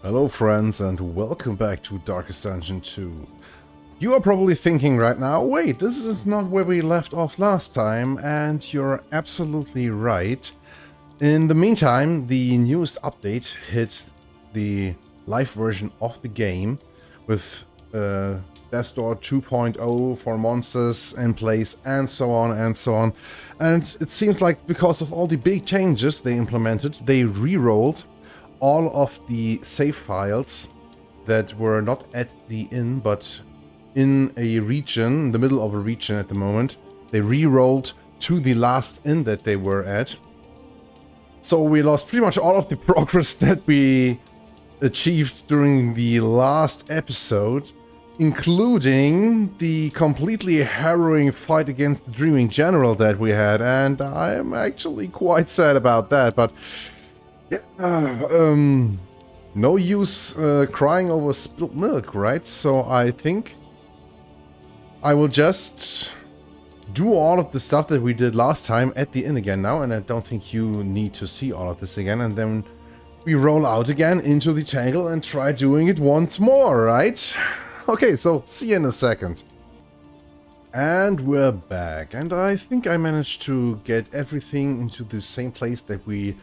Hello friends and welcome back to Darkest Dungeon 2. You are probably thinking right now, wait, this is not where we left off last time, and you're absolutely right. In the meantime, the newest update hit the live version of the game with Death Door 2.0 for monsters in place and so on and so on. And it seems like because of all the big changes they implemented, they re-rolled all of the save files that were not at the inn, but in a region, in the middle of a region at the moment. They re-rolled to the last inn that they were at. So we lost pretty much all of the progress that we achieved during the last episode, including the completely harrowing fight against the Dreaming General that we had, and I am actually quite sad about that, but yeah, no use crying over spilled milk, right? So I think I will just do all of the stuff that we did last time at the inn again now, and I don't think you need to see all of this again, and then we roll out again into the Tangle and try doing it once more, right? Okay, so see you in a second. And we're back, and I think I managed to get everything into the same place that we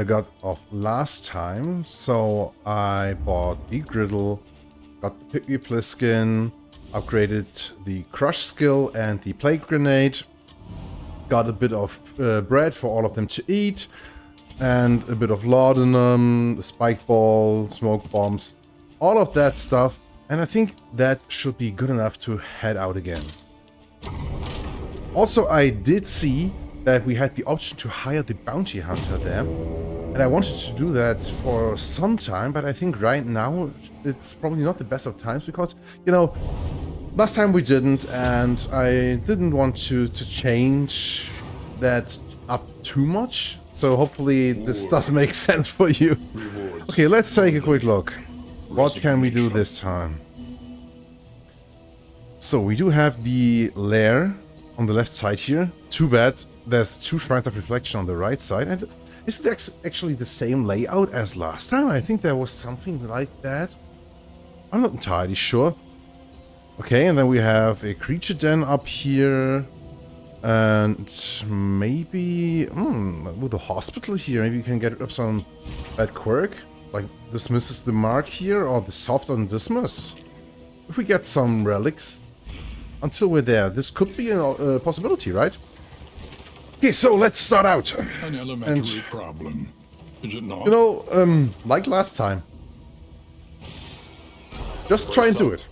got off last time. So I bought the griddle, got the pygmy pliskin, upgraded the crush skill and the plague grenade, got a bit of bread for all of them to eat, and a bit of laudanum, spike ball, smoke bombs, all of that stuff, and I think that should be good enough to head out again. Also, I did see that we had the option to hire the bounty hunter there, and I wanted to do that for some time, but I think right now it's probably not the best of times because, you know, last time we didn't, and I didn't want to change that up too much, so hopefully this does make sense for you. Okay, let's take a quick look. What can we do this time? So we do have the lair on the left side here. Too bad there's two shrines of reflection on the right side, and is that actually the same layout as last time? I think there was something like that. I'm not entirely sure. Okay, and then we have a creature den up here, and maybe with a hospital here, maybe you can get rid of some bad quirk, like dismisses the mark here, or the soft on dismiss. If we get some relics until we're there, this could be a possibility, right? Okay, so let's start out. An elementary problem, is it not? You know, like last time. Just try and do it.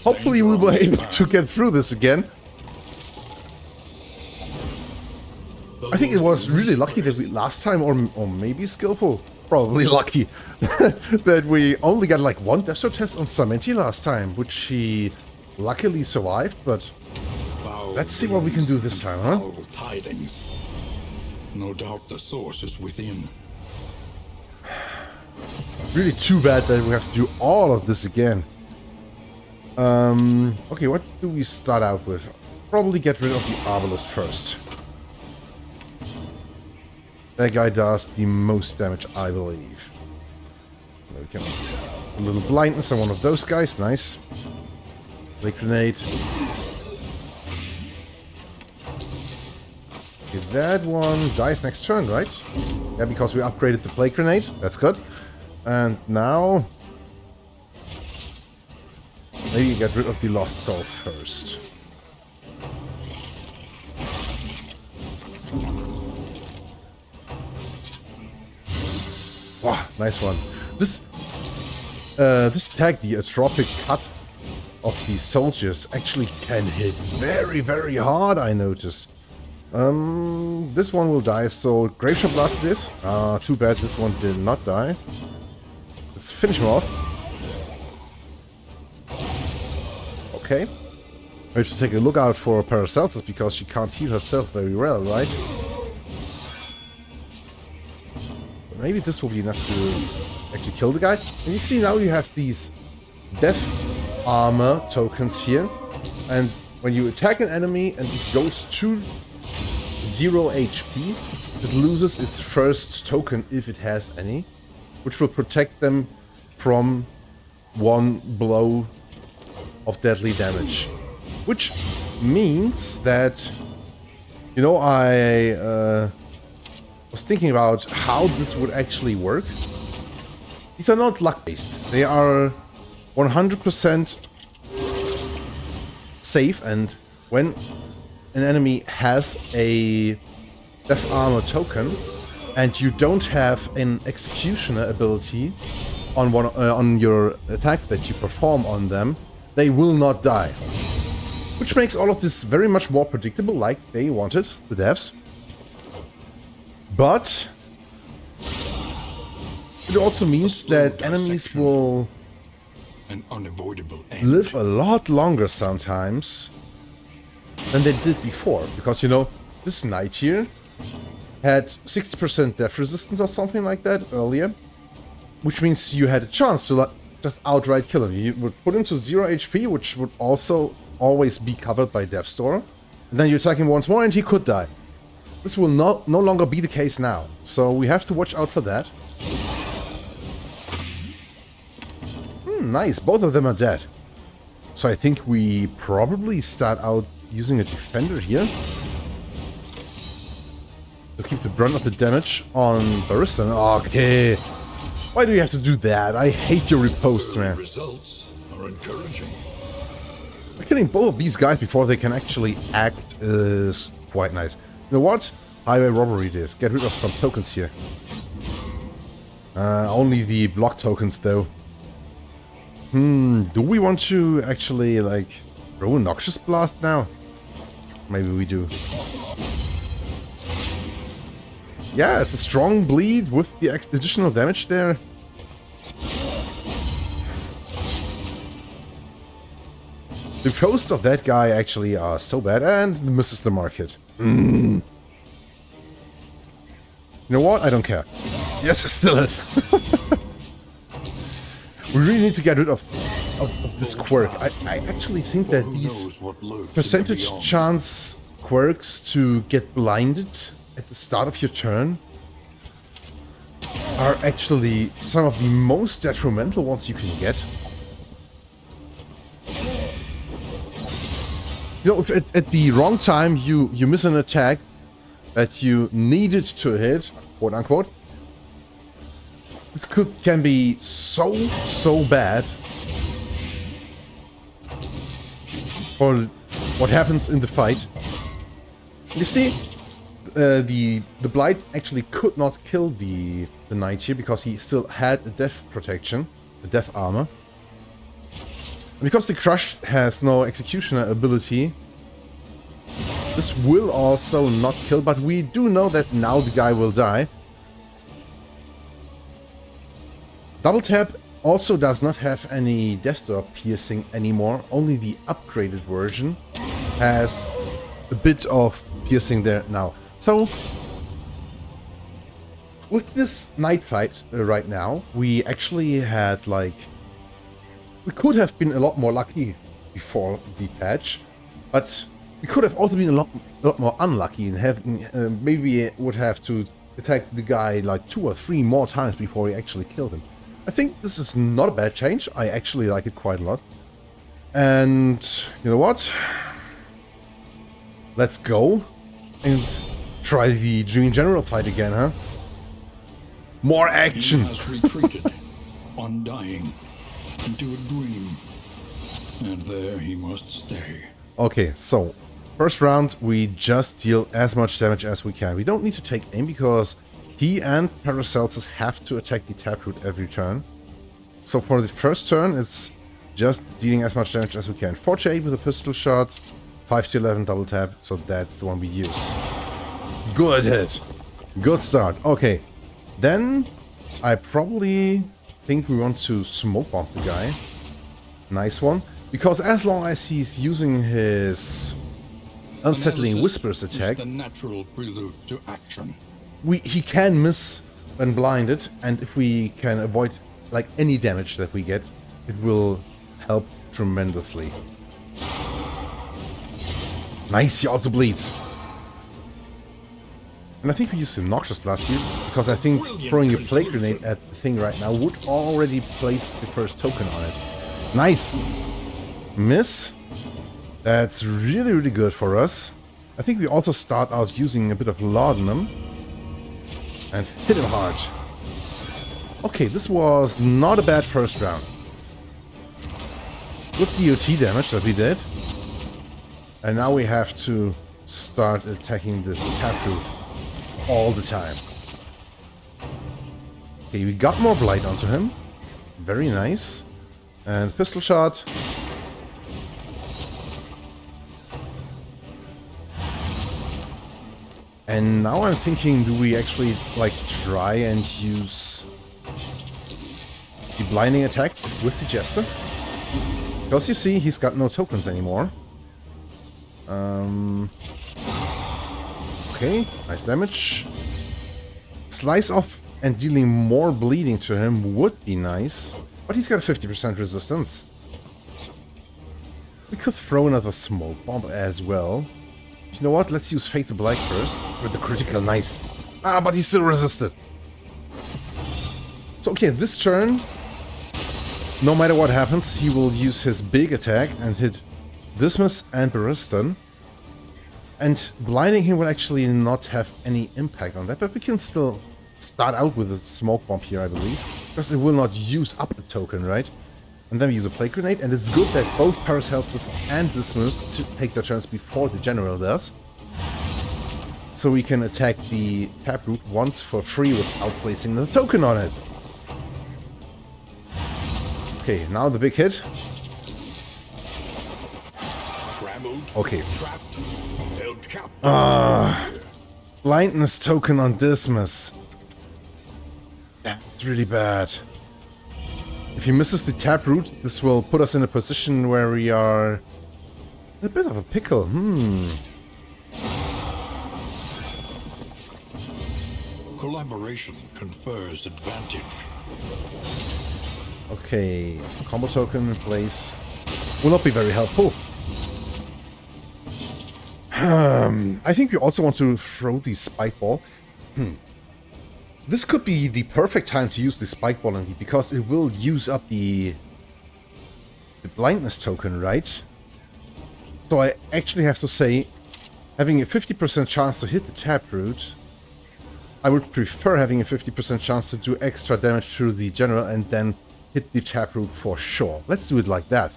Hopefully we will be able to get through this again. I think it was really lucky that we last time, or maybe skillful, probably lucky, that we only got like one Death Door test on Samenti last time, which he luckily survived, but let's see what we can do this time, huh? Tidings. No doubt the source is within. Really too bad that we have to do all of this again. Okay, what do we start out with? Probably get rid of the Arbalist first. That guy does the most damage, I believe. We can a little blindness on one of those guys, nice. Plague grenade. Okay, that one dies next turn, right? Yeah, because we upgraded the plague grenade. That's good. And now maybe get rid of the Lost Soul first. Wow, nice one. This attack, the Atropic Cut of the soldiers, actually can hit very, very hard, I notice. This one will die, so Graveshot Blast this. Too bad this one did not die. Let's finish him off. Okay. We have to take a look out for Paracelsus because she can't heal herself very well, right? But maybe this will be enough to actually kill the guy. And you see now you have these death armor tokens here. And when you attack an enemy and it goes to 0 HP, it loses its first token if it has any, which will protect them from one blow of deadly damage. Which means that, you know, I was thinking about how this would actually work. These are not luck-based. They are 100% safe, and when an enemy has a death armor token and you don't have an executioner ability on your attack that you perform on them, they will not die. Which makes all of this very much more predictable, like they wanted, the devs. But it also means that enemies will an unavoidable end. live a lot longer sometimes than they did before. Because, you know, this knight here had 60% death resistance or something like that earlier. Which means you had a chance to just outright kill him. You would put him to 0 HP, which would also always be covered by Death's Door. And then you attack him once more and he could die. This will no longer be the case now. So we have to watch out for that. Nice, both of them are dead. So I think we probably start out using a defender here to keep the brunt of the damage on Barista. Okay. Why do you have to do that? I hate your riposts, man. Results are encouraging. Killing both of these guys before they can actually act is quite nice. You know what? Highway robbery it is. Get rid of some tokens here. Only the block tokens though. Do we want to actually, like, throw a Noxious Blast now? Maybe we do. Yeah, it's a strong bleed with the additional damage there. The posts of that guy actually are so bad, and misses the market. You know what? I don't care. Yes, it's still it. We really need to get rid of this quirk. I actually think that these percentage chance quirks to get blinded at the start of your turn are actually some of the most detrimental ones you can get. You know, if at the wrong time you miss an attack that you needed to hit, quote unquote, this can be so bad for what happens in the fight. You see, the Blight actually could not kill the knight here because he still had a death protection, a death armor. And because the Crush has no executioner ability, this will also not kill, but we do know that now the guy will die. Double Tap also does not have any Death Door piercing anymore, only the upgraded version has a bit of piercing there now. So, with this knight fight right now, we actually had, like, we could have been a lot more lucky before the patch, but we could have also been a lot more unlucky in having, maybe would have to attack the guy like 2 or 3 more times before we actually killed him. I think this is not a bad change. I actually like it quite a lot. And you know what? Let's go and try the Dreaming General fight again, huh? More action! He has retreated, undying, into a dream. And there he must stay. Okay, so first round we just deal as much damage as we can. We don't need to take aim because he and Paracelsus have to attack the Taproot every turn. So for the first turn, it's just dealing as much damage as we can. 4 to 8 with a pistol shot, 5 to 11 double tap, so that's the one we use. Good hit. Good start. Okay, then I probably think we want to smoke bomb the guy. Nice one. Because as long as he's using his Unsettling Whispers attack, the natural prelude to action. He can miss when blinded, and if we can avoid like any damage that we get, it will help tremendously. Nice, he also bleeds. And I think we used the Noxious Blast here, because I think throwing a Plague Grenade at the thing right now would already place the first token on it. Nice! Miss. That's really, really good for us. I think we also start out using a bit of laudanum. And hit him hard. Okay, this was not a bad first round. Good DOT damage that we did. And now we have to start attacking this taproot all the time. Okay, we got more blight onto him. Very nice. And pistol shot. And now I'm thinking, do we actually like try and use the blinding attack with the Jester? Because you see, he's got no tokens anymore. Okay, nice damage. Slice off and dealing more bleeding to him would be nice, but he's got a 50% resistance. We could throw another smoke bomb as well. You know what? Let's use Fatal Black first with the critical. Nice. Ah, but he still resisted. So okay, this turn, no matter what happens, he will use his big attack and hit Dismas and Baristan. And blinding him will actually not have any impact on that, but we can still start out with a smoke bomb here, I believe, because it will not use up the token, right? And then we use a Plague Grenade, and it's good that both Paracelsus and Dismas to take their turns before the General does. So we can attack the Taproot once for free without placing the token on it. Okay, now the big hit. Okay. Blindness token on Dismas. That's really bad. If he misses the Taproot, this will put us in a position where we are in a bit of a pickle. Collaboration confers advantage. Okay, combo token in place will not be very helpful. I think we also want to throw the Spike Ball. This could be the perfect time to use the Spike Ball indeed, because it will use up the blindness token, right? So I actually have to say, having a 50% chance to hit the Taproot, I would prefer having a 50% chance to do extra damage to the General and then hit the Taproot for sure. Let's do it like that.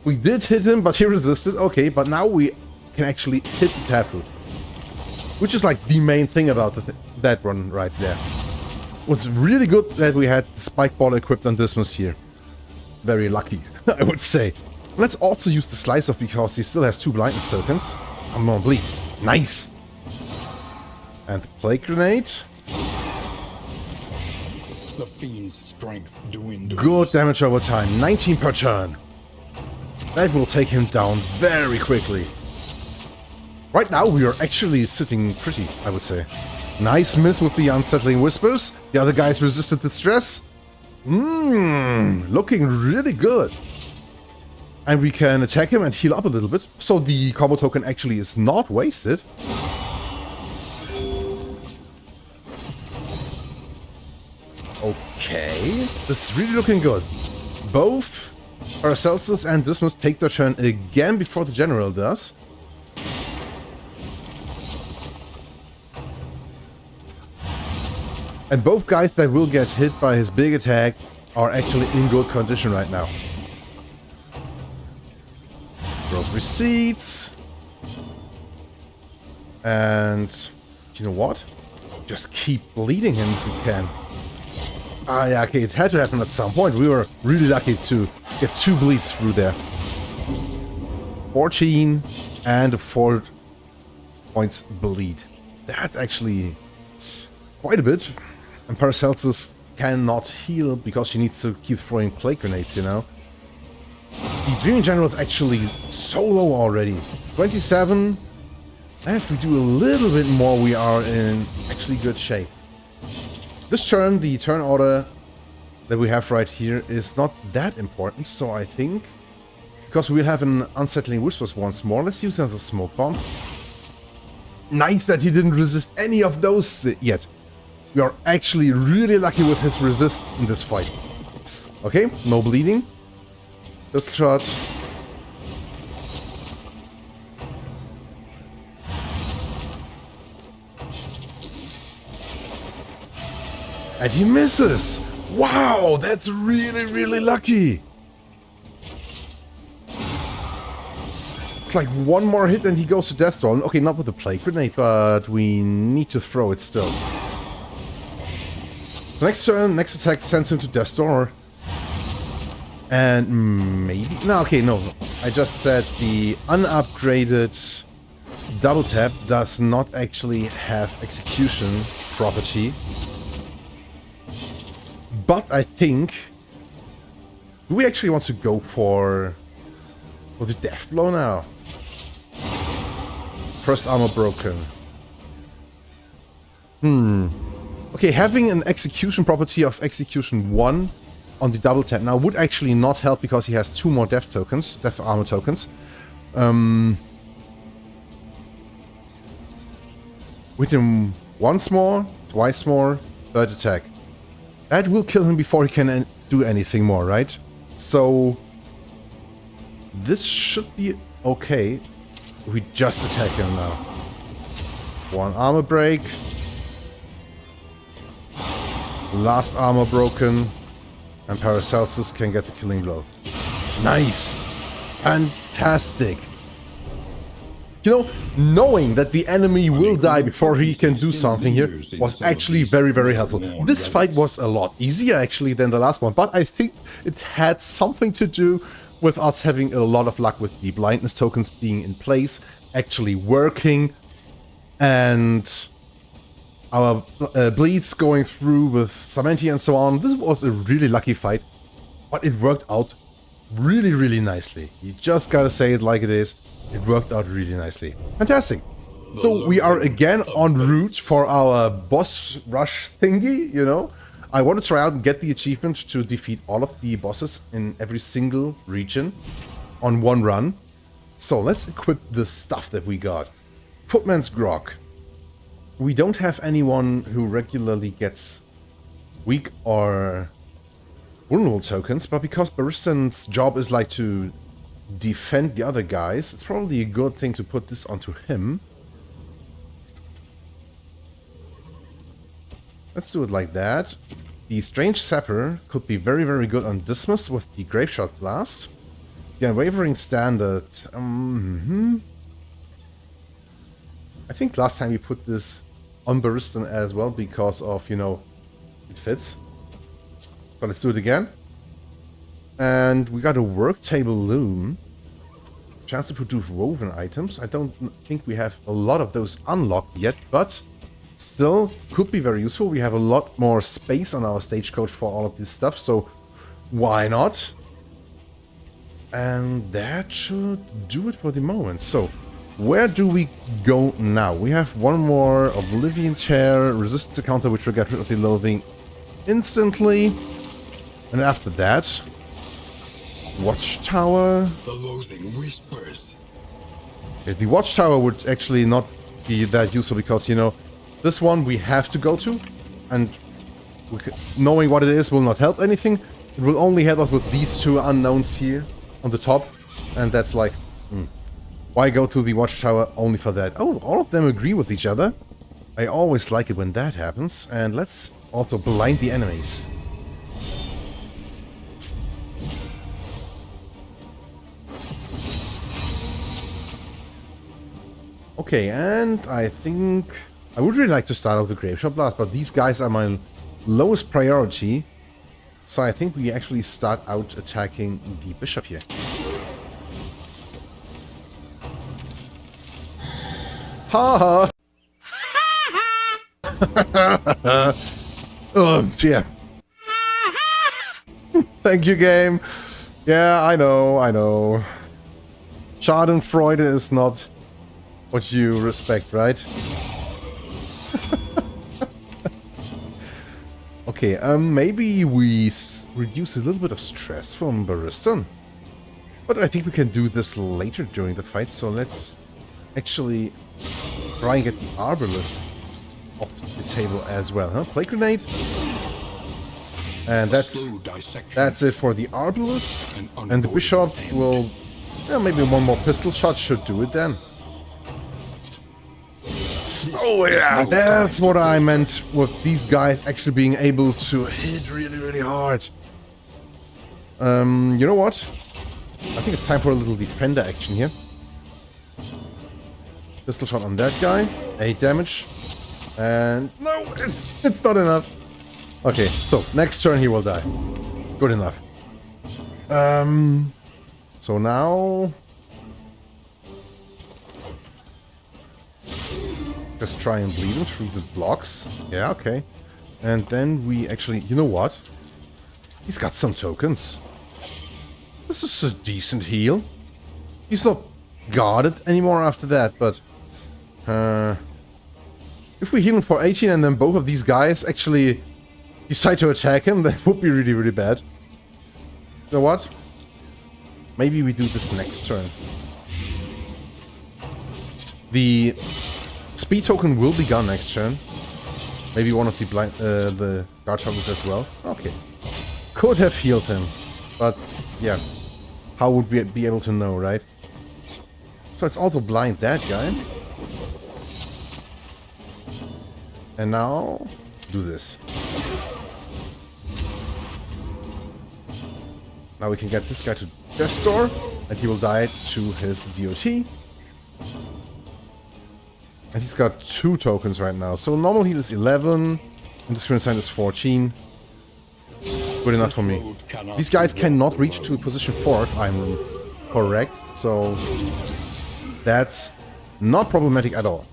We did hit him, but he resisted. Okay, but now we can actually hit the Taproot, which is like the main thing about that one right there. It was really good that we had the Spike Ball equipped on Dismas here. Very lucky, I would say. Let's also use the Slice Off because he still has 2 blindness tokens. I'm gonna bleed. Nice! And the Plague Grenade. The Fiend's strength dwindles. Good damage over time, 19 per turn. That will take him down very quickly. Right now we are actually sitting pretty, I would say. Nice miss with the Unsettling Whispers. The other guys resisted the stress. Looking really good. And we can attack him and heal up a little bit. So the combo token actually is not wasted. Okay, this is really looking good. Both Paracelsus and Dismas take their turn again before the General does. And both guys that will get hit by his big attack are actually in good condition right now. Broke receipts. And you know what? Just keep bleeding him if we can. Ah, yeah, okay, it had to happen at some point. We were really lucky to get 2 bleeds through there. 14 and 4 points bleed. That's actually quite a bit. And Paracelsus cannot heal because she needs to keep throwing Plague Grenades, you know. The Dreaming General is actually so low already. 27. And if we do a little bit more, we are in actually good shape. This turn, the turn order that we have right here is not that important, so I think, because we'll have an Unsettling Whispers once more, let's use another Smoke Bomb. Nice that he didn't resist any of those yet. We are actually really lucky with his resists in this fight. Okay, no bleeding. Just shot. And he misses! Wow, that's really, really lucky! It's like one more hit and he goes to death roll. Okay, not with the plague grenade, but we need to throw it still. So next turn, next attack sends him to death's door. And maybe... No, okay, no. I just said the unupgraded double tap does not actually have execution property. But I think... Do we actually want to go for the death blow now? First armor broken. Okay, having an execution property of execution 1 on the double tap now would actually not help because he has 2 more death tokens, death armor tokens. With him once more, twice more, third attack. That will kill him before he can do anything more, right? So this should be okay. We just attack him now. 1 armor break. Last armor broken. And Paracelsus can get the killing blow. Nice! Fantastic! You know, knowing that the enemy will die before he can do something here was actually very, very helpful. This fight was a lot easier actually than the last one, but I think it had something to do with us having a lot of luck with the blindness tokens being in place, actually working, and our bleeds going through with Samantha and so on. This was a really lucky fight, but it worked out really, really nicely. You just gotta say it like it is. It worked out really nicely. Fantastic. So we are again en route for our boss rush thingy, you know. I want to try out and get the achievement to defeat all of the bosses in every single region on one run. So let's equip the stuff that we got. Footman's Grog. We don't have anyone who regularly gets weak or vulnerable tokens, but because Baristan's job is like to defend the other guys, it's probably a good thing to put this onto him. Let's do it like that. The Strange Sapper could be very, very good on Dismas with the Grapeshot Blast. The Unwavering Standard. I think last time we put this on Baristan as well because of, you know, it fits. So let's do it again. And we got a work table loom. Chance to produce woven items. I don't think we have a lot of those unlocked yet, but still could be very useful. We have a lot more space on our stagecoach for all of this stuff, so why not? And that should do it for the moment. So where do we go now? We have one more Oblivion Tear, resistance encounter, which will get rid of the loathing instantly. And after that, Watchtower. The loathing whispers. The Watchtower would actually not be that useful because, you know, this one we have to go to, and knowing what it is will not help anything. It will only help us with these 2 unknowns here on the top, and that's like, why go to the Watchtower only for that? Oh, all of them agree with each other. I always like it when that happens. And let's also blind the enemies. Okay, and I think I would really like to start out the Grapeshot Blast, but these guys are my lowest priority. So I think we actually start out attacking the Bishop here. Ha ha! Yeah. Thank you, game. Yeah, I know. Schadenfreude is not what you respect, right? Okay, maybe we reduce a little bit of stress from Baristan. But I think we can do this later during the fight, so let's actually try and get the Arbalist off the table as well, huh? Plague Grenade. And that's it for the Arbalist. And the Bishop will... Yeah, maybe one more pistol shot should do it then. Oh yeah, that's what I meant with these guys actually being able to hit really, really hard. You know what? I think it's time for a little defender action here. Pistol shot on that guy. 8 damage. And... No! It's not enough. Okay, so next turn he will die. Good enough. So now... Just try and bleed him through the blocks. Yeah, okay. And then we actually... You know what? He's got some tokens. This is a decent heal. He's not guarded anymore after that, but... if we heal him for 18 and then both of these guys actually decide to attack him, that would be really, really bad. You know what? Maybe we do this next turn. The speed token will be gone next turn. Maybe one of the guard tokens as well. Okay. Could have healed him, but yeah. How would we be able to know, right? So let's also blind that guy. And now, do this. Now we can get this guy to Death's Door, and he will die to his DOT. And he's got 2 tokens right now. So normal heal is 11, and this current sign is 14. Good enough for me. These guys cannot reach to position 4 if I'm correct, so that's not problematic at all.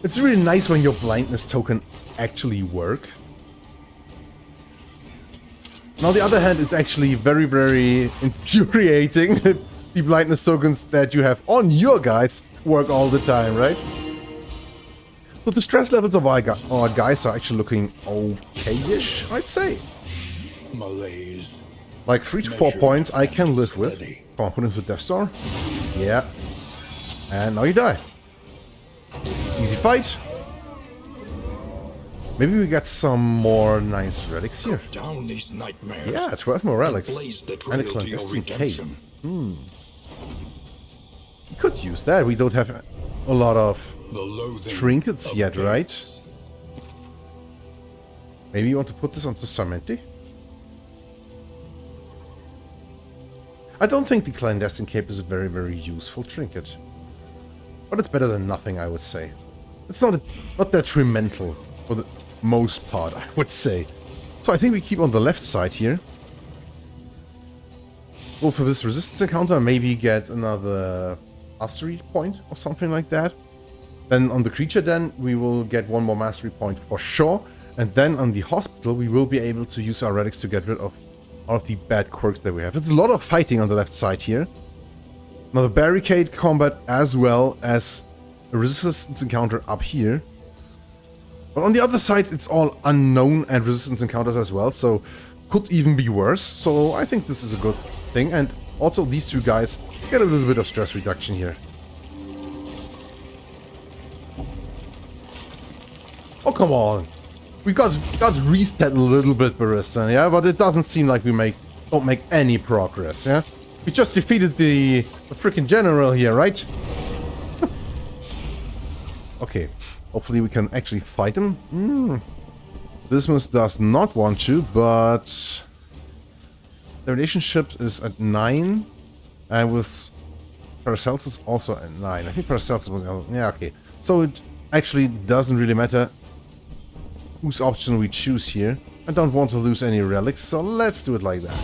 It's really nice when your blindness tokens actually work. And on the other hand, it's actually very, very infuriating if the blindness tokens that you have on your guys work all the time, right? So the stress levels of our guys are actually looking okay-ish, I'd say. Malaise. Like 3 to 4 points I can live with. Come on, put him to Death's Door. Yeah. And now you die. Easy fight. Maybe we get some more nice relics here. Down these nightmares. Yeah, 12 more relics. And a clandestine cave. We could use that. We don't have a lot of trinkets yet, right? Maybe you want to put this onto Sarmenti? I don't think the clandestine cape is a very, very useful trinket. But it's better than nothing, I would say. It's not detrimental for the most part, I would say. So I think we keep on the left side here. Also this resistance encounter, maybe get another mastery point or something like that. Then on the creature then, we will get 1 more mastery point for sure. And then on the hospital, we will be able to use our relics to get rid of all of the bad quirks that we have. It's a lot of fighting on the left side here. Now the barricade combat as well as a resistance encounter up here. But on the other side, it's all unknown and resistance encounters as well, so could even be worse. So I think this is a good thing. And also these 2 guys get a little bit of stress reduction here. Oh, come on. We got reset a little bit, Barista, yeah? But it doesn't seem like we don't make any progress, yeah? We just defeated the freaking general here, right? Okay. Hopefully we can actually fight him. Dismas does not want to, but... The relationship is at 9. And with Paracelsus also at 9. I think Paracelsus was... Yeah, okay. So it actually doesn't really matter whose option we choose here. I don't want to lose any relics, so let's do it like that.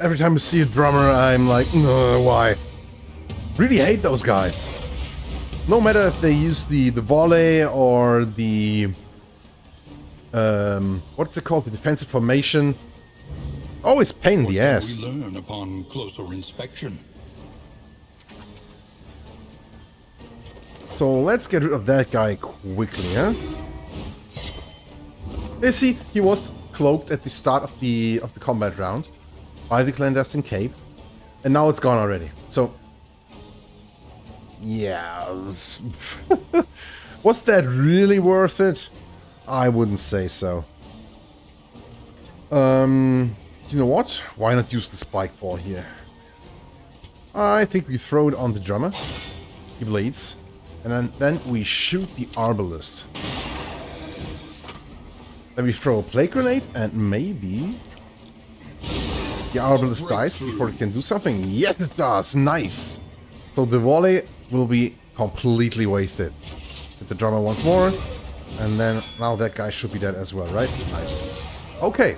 Every time I see a drummer, I'm like, no, why? Really hate those guys. No matter if they use the volley or the... what's it called? The defensive formation. Always pain in the ass. We learn upon closer inspection. So let's get rid of that guy quickly, huh? You see, he was cloaked at the start of the combat round. by the clandestine cape. And now it's gone already. So, yeah. Was that really worth it? I wouldn't say so. You know what? Why not use the spike ball here? I think we throw it on the drummer. He bleeds. And then we shoot the arbalist. Then we throw a plague grenade and maybe the arbalist dies before it can do something. Yes, it does. Nice. So the volley will be completely wasted. Hit the drummer once more. And then now that guy should be dead as well, right? Nice. Okay.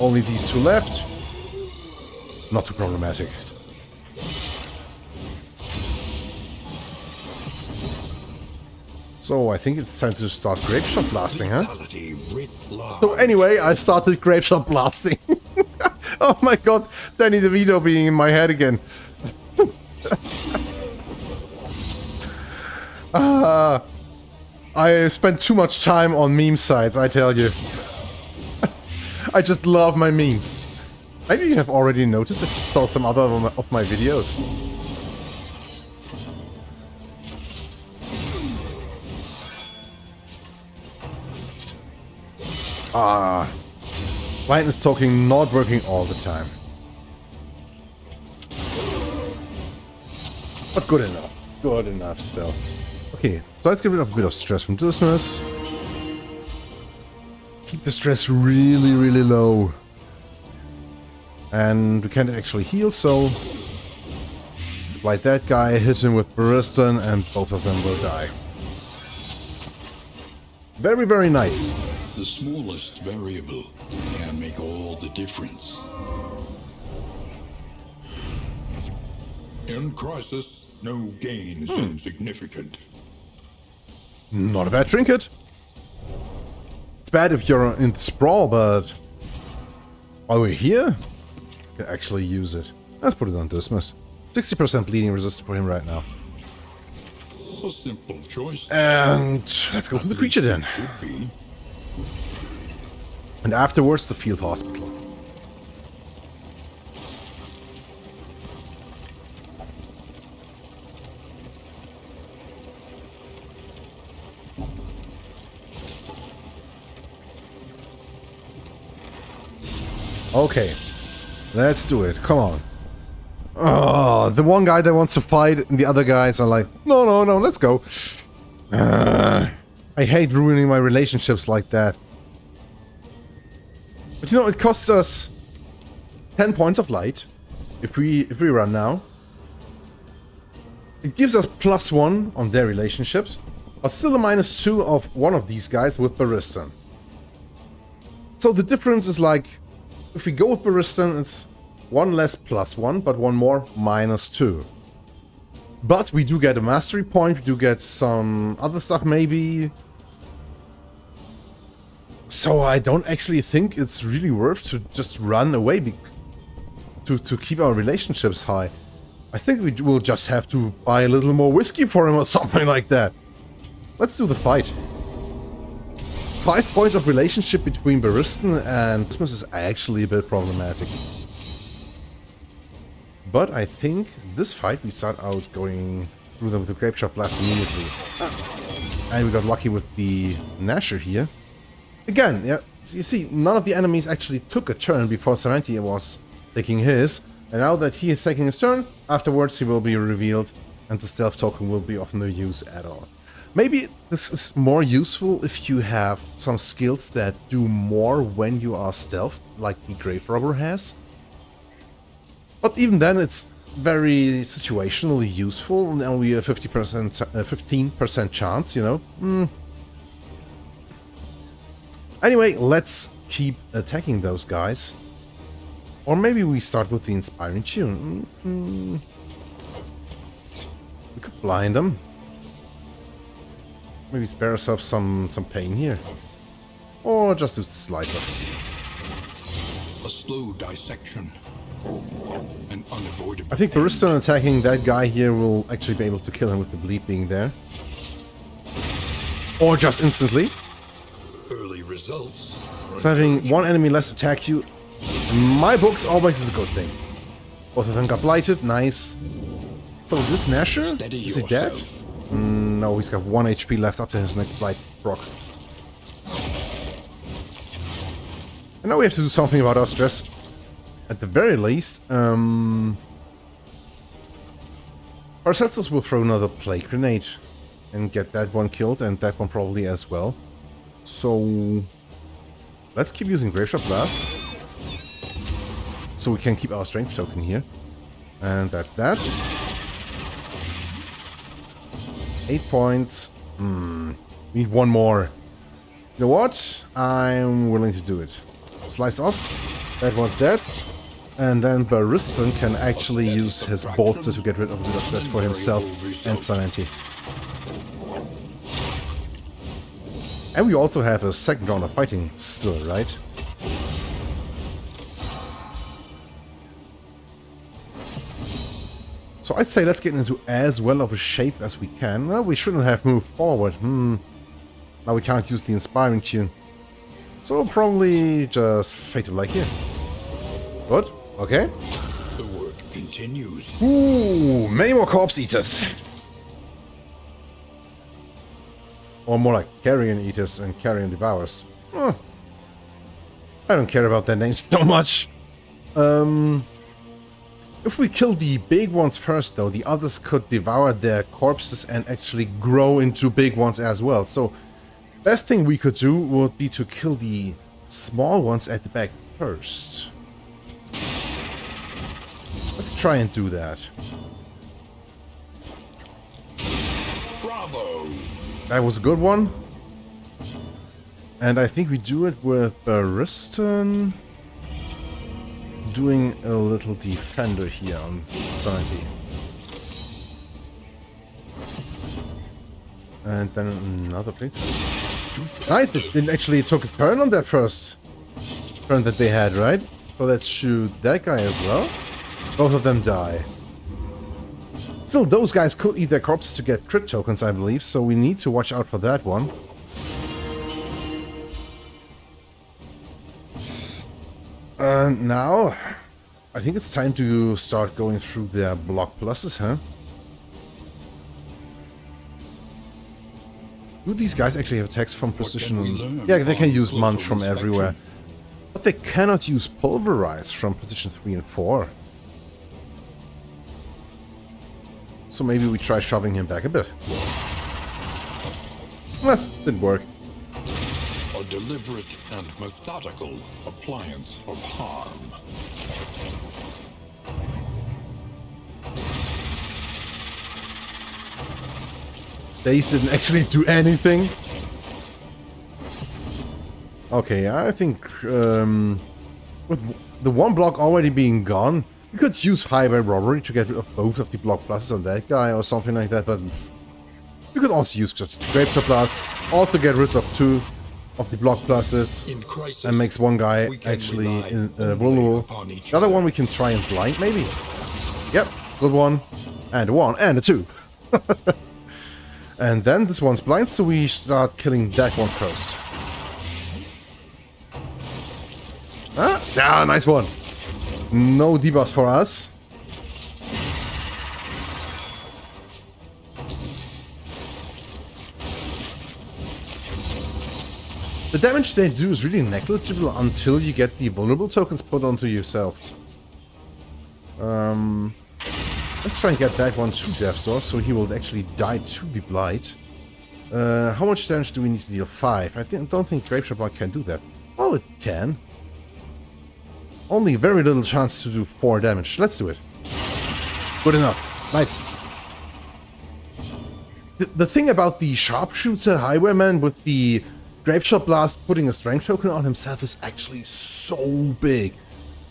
Only these two left. Not too problematic. So I think it's time to start grape shot blasting, huh? So anyway, I started grape shot blasting. Oh my god, Danny DeVito being in my head again. I spent too much time on meme sites, I tell you. I just love my memes. Maybe you have already noticed if you saw some other of my videos. Lion is talking, not working all the time. But good enough. Good enough still. Okay, so let's get rid of a bit of stress from Dismas. Keep the stress really, really low. And we can't actually heal, so let's blight that guy, hit him with Baristan, and both of them will die. Very, very nice. The smallest variable can make all the difference. In crisis, no gain is insignificant. Not a bad trinket. It's bad if you're in the sprawl, but while we're here, you can actually use it. Let's put it on Dismas. 60% bleeding resist for him right now. A simple choice. And let's go to the creature then. Should be. And afterwards, the field hospital. Okay, let's do it. Come on. Oh, the one guy that wants to fight, and the other guys are like, no, no, no, let's go. I hate ruining my relationships like that. But you know, it costs us 10 points of light if we run now. It gives us +1 on their relationships, but still a -2 of one of these guys with Baristan. So the difference is like, if we go with Baristan, it's 1 less +1, but 1 more -2. But we do get a mastery point, we do get some other stuff maybe. So I don't actually think it's really worth to just run away to keep our relationships high. I think we will just have to buy a little more whiskey for him or something like that. Let's do the fight. 5 points of relationship between Baristan and Dismas is actually a bit problematic. But I think this fight we start out going through them with the Grape Shot Blast immediately. And we got lucky with the Nasher here. Again, yeah, you see, none of the enemies actually took a turn before Sarantia was taking his. And now that he is taking his turn, afterwards he will be revealed and the stealth token will be of no use at all. Maybe this is more useful if you have some skills that do more when you are stealthed, like the Grave Robber has. But even then, it's very situationally useful and only a 15% chance, you know. Anyway, let's keep attacking those guys. Or maybe we start with the Inspiring Tune. We could blind them. Maybe spare ourselves some pain here. Or just do Slicer. A slow dissection. An unavoidable. I think Baristan attacking that guy here will actually be able to kill him with the bleed being there. Or just instantly. Early results So having one enemy less attack you, in my books, always is a good thing. Both of them got blighted, nice. So this Nasher, is he dead? No, he's got 1 HP left after his next blight proc. And now we have to do something about our stress. At the very least, Paracelsus will throw another plague grenade and get that one killed, and that one probably as well. So let's keep using Graveshot Blast, so we can keep our strength token here. And that's that. 8 points. We need one more. You know what? I'm willing to do it. Slice off. That one's dead. And then Baristan can actually use his bolster to get rid of a bit of stress for himself and Sanity. And we also have a second round of fighting still, right? So I'd say let's get into as well of a shape as we can. Well, we shouldn't have moved forward. Now we can't use the Inspiring Tune. So probably just Fate of Like here. Good. Okay. The work continues. Ooh, many more Corpse Eaters. Or more like Carrion Eaters and Carrion Devourers. I don't care about their names so much. If we kill the big ones first, though, the others could devour their corpses and actually grow into big ones as well. So, best thing we could do would be to kill the small ones at the back first. Let's try and do that. Bravo! That was a good one. And I think we do it with Baristan doing a little defender here on Sanity. And then another plate. Nice, it didn't actually took a turn on that first turn that they had, right? So let's shoot that guy as well. Both of them die. Still, those guys could eat their corpses to get crit tokens, I believe, so we need to watch out for that one. Now, I think it's time to start going through their block pluses, huh? Do these guys actually have attacks from precision? Yeah, they can use Munch from everywhere. But they cannot use Pulverize from position 3 and 4. So maybe we try shoving him back a bit. Well, didn't work. A deliberate and methodical appliance of harm. Daze didn't actually do anything. Okay, I think with the one block already being gone, we could use Highway Robbery to get rid of both of the block pluses on that guy or something like that, but we could also use just Grapeshot Blast, also get rid of 2 of the block pluses, and makes one guy actually vulnerable. The other one we can try and blind, maybe? Yep, good one, and a 1, and a 2. And then this one's blind, so we start killing that one first. Ah, yeah, nice one. No debuffs for us. The damage they do is really negligible until you get the vulnerable tokens put onto yourself. Let's try and get that one to Death Source, so he will actually die to the Blight. How much damage do we need to deal? 5. I don't think Grapeshot Blast can do that. Oh, it can. Only very little chance to do 4 damage. Let's do it. Good enough. Nice. The thing about the Sharpshooter Highwayman with the Grapeshot Blast putting a strength token on himself is actually so big.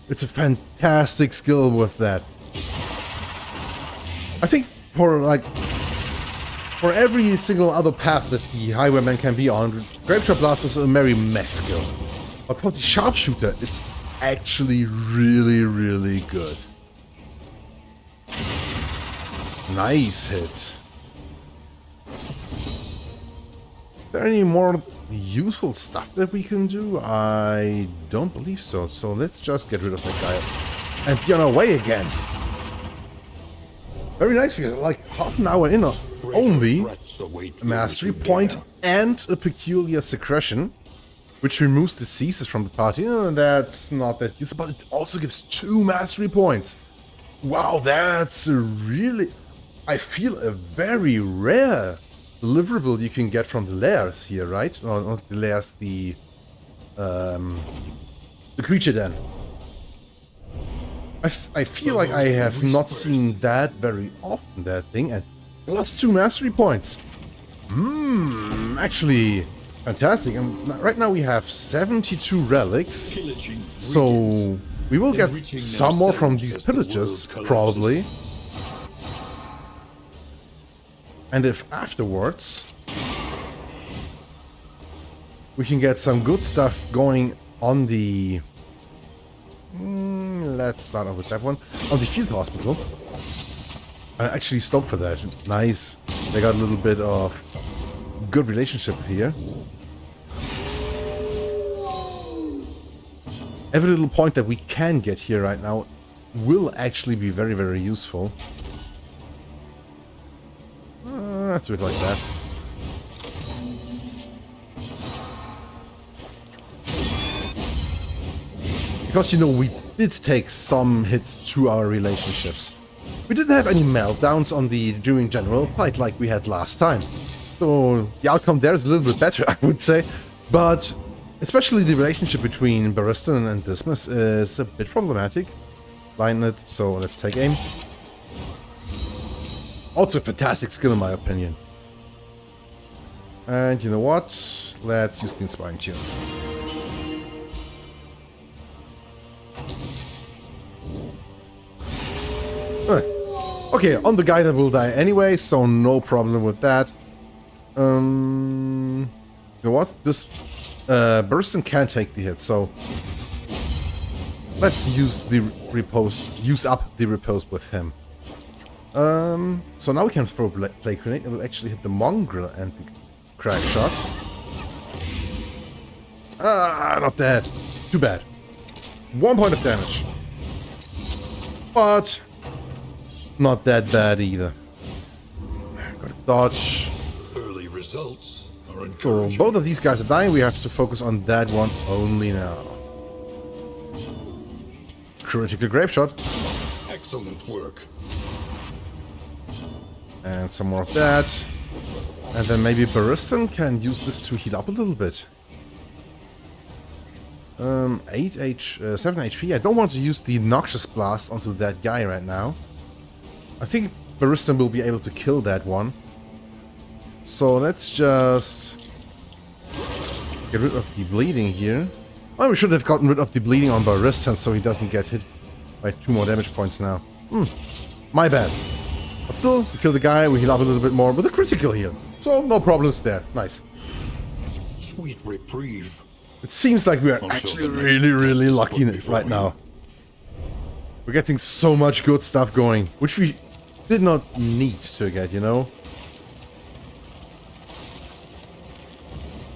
It's a fantastic skill with that. I think for every single other path that the Highwayman can be on, Grapeshot Blast is a very mess skill. But for the Sharpshooter, it's actually really, really good. Nice hit. Are there any more useful stuff that we can do? I don't believe so. So let's just get rid of that guy and be on our way again. Very nice. We're like half an hour in only a mastery point and a peculiar secretion, which removes diseases from the party. That's not that useful, but it also gives 2 mastery points. Wow, that's a really, I feel, a very rare deliverable you can get from the lairs here, right? No, not the lairs, the creature den. I feel like I have not seen that very often, that thing, and plus 2 mastery points. Actually, fantastic. And right now we have 72 relics, so we will get some more from these pillages, probably. And if afterwards we can get some good stuff going on the... let's start off with that one. On the field hospital. I'm actually stoked for that. Nice. They got a little bit of good relationship here. Every little point that we can get here right now will actually be very, very useful. Let's do it like that. Because, you know, we did take some hits to our relationships. We didn't have any meltdowns on the during general fight like we had last time. So the outcome there is a little bit better, I would say. But especially the relationship between Baristan and Dismas is a bit problematic. Blinded, so let's take aim. Also a fantastic skill in my opinion. And you know what? Let's use the Inspiring Tune. Okay, on the guy that will die anyway, so no problem with that. You know what? This Baristan can take the hit, so let's use the repose, use up the repose with him. So now we can throw Plague Grenade. It will actually hit the Mongrel and the Crack Shot. Ah, not dead. Too bad. 1 point of damage. But not that bad either. Gotta dodge. Early results are So encouraging. both of these guys are dying. We have to focus on that one only now. Critical Grape Shot. Excellent work. And some more of that. And then maybe Baristan can use this to heal up a little bit. 7 HP. I don't want to use the Noxious Blast onto that guy right now. I think Baristan will be able to kill that one. So let's just get rid of the bleeding here. Oh, we should have gotten rid of the bleeding on Baristan so he doesn't get hit by 2 more damage points now. My bad. But still, we kill the guy, we heal up a little bit more with a critical heal. So no problems there. Nice. Sweet reprieve. It seems like we are Also, actually the really, next really test is lucky put before right me. now. We're getting so much good stuff going, which we did not need to get, you know?